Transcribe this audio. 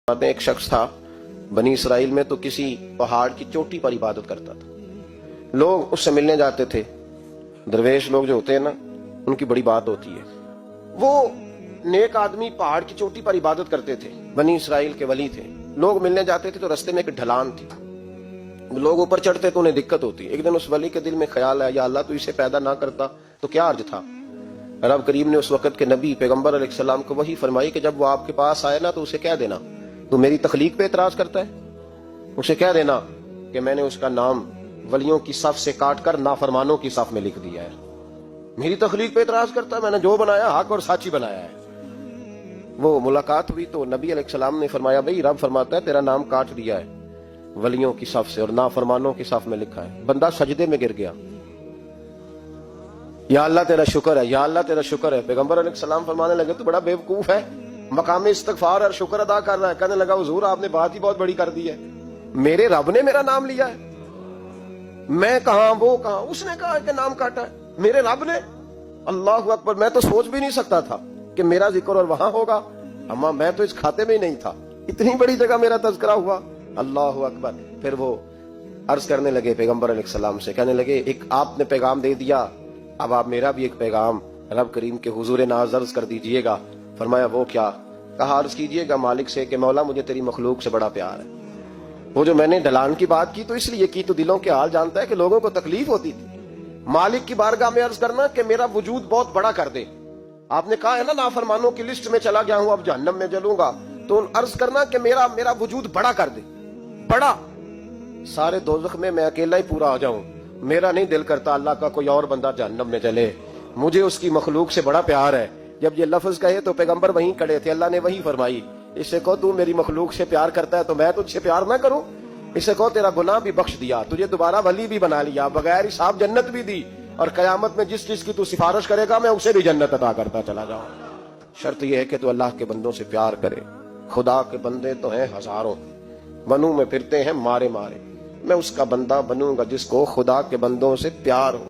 एक शख्स था बनी इसराइल में, तो किसी पहाड़ की चोटी पर इबादत करता था। लोग उससे मिलने जाते थे। दरवेश लोग जो होते हैं ना, उनकी बड़ी बात होती है। वो नेक आदमी पहाड़ की चोटी पर इबादत करते थे, बनी इसराइल के वली थे। लोग मिलने जाते थे तो रास्ते में एक ढलान थी, लोग ऊपर चढ़ते तो उन्हें दिक्कत होती। एक दिन उस वली के दिल में ख्याल आया, या अल्लाह तू इसे पैदा ना करता तो क्या अर्ज था। रब करीम ने उस वक्त के नबी पैगंबर अलैहिस्सलाम को वही फरमाई कि जब वो आपके पास आए ना तो उसे कह देना तू मेरी तखलीक पे एतराज करता है। उसे कह देना कि मैंने उसका नाम वलियों की सफ से काट कर नाफरमानों की सफ में लिख दिया है। मेरी तखलीक पे एतराज करता है, मैंने जो बनाया हक और साची बनाया है। वो मुलाकात हुई तो नबी अलैहिस्सलाम ने फरमाया, भाई रब फरमाता है तेरा नाम काट दिया है वलियों की सफ से और नाफरमानों की सफ में लिखा है। बंदा सजदे में गिर गया, या अल्लाह तेरा शुक्र है, या अल्लाह तेरा शुक्र है। पैगंबर अलैहिस्सलाम फरमाने लगे तू बड़ा बेवकूफ है, मकाम इस्तगफार और शुक्र अदा कर रहा है। कहने लगा हुजूर आपने बात ही बहुत बड़ी कर दी है, मेरे रब ने मेरा नाम लिया है, मैं कहां वो कहां, उसने कहा कि नाम काटा है, मेरे रब ने। अल्लाह अकबर, मैं तो सोच भी नहीं सकता था कि मेरा जिक्र और वहां होगा। अम्मा मैं तो इस खाते में ही नहीं था, इतनी बड़ी जगह मेरा तज़किरा हुआ। अल्लाह अकबर। फिर वो अर्ज करने लगे पैगंबर अलैहिस्सलाम से, कहने लगे एक आपने पैगाम दे दिया, अब आप मेरा भी एक पैगाम रब करीम के हुजूर नाज़ अर्ज कर दीजिएगा। फरमाया वो क्या? कहा अर्ज कीजिएगा मालिक से कि मौला मुझे तेरी मखलूक से बड़ा प्यार है। वो जो मैंने ढलान की बात की तो इसलिए की, तो दिलों के हाल जानता है कि लोगों को तकलीफ होती थी। मालिक की बारगाह में अर्ज करना कि मेरा वजूद बहुत बड़ा कर दे। आपने कहा है ना नाफरमानों की लिस्ट में चला गया हूं, अब जहन्नम में जलूंगा, तो अर्ज करना कि मेरा वजूद बड़ा कर दे, बड़ा, सारे दोज़ख में मैं अकेला ही पूरा आ जाऊं। मेरा नहीं दिल करता अल्लाह का कोई और बंदा जहन्नम में जले, मुझे उसकी मखलूक से बड़ा प्यार है। जब ये लफ्ज कहे तो पैगंबर वहीं खड़े थे, अल्लाह ने वही फरमाई, इससे कहो तू मेरी मखलूक से प्यार करता है तो मैं तुझसे प्यार ना करूं। इससे कहो तेरा गुनाह भी बख्श दिया, तुझे दोबारा वली भी बना लिया, बगैर हिसाब जन्नत भी दी, और कयामत में जिस चीज की तू सिफारिश करेगा मैं उसे भी जन्नत अता करता चला जाऊं। शर्त यह है कि तू अल्लाह के बंदों से प्यार करे। खुदा के बंदे तो हैं हजारों, बनू में फिरते हैं मारे मारे, मैं उसका बंदा बनूंगा जिसको खुदा के बंदों से प्यार हो।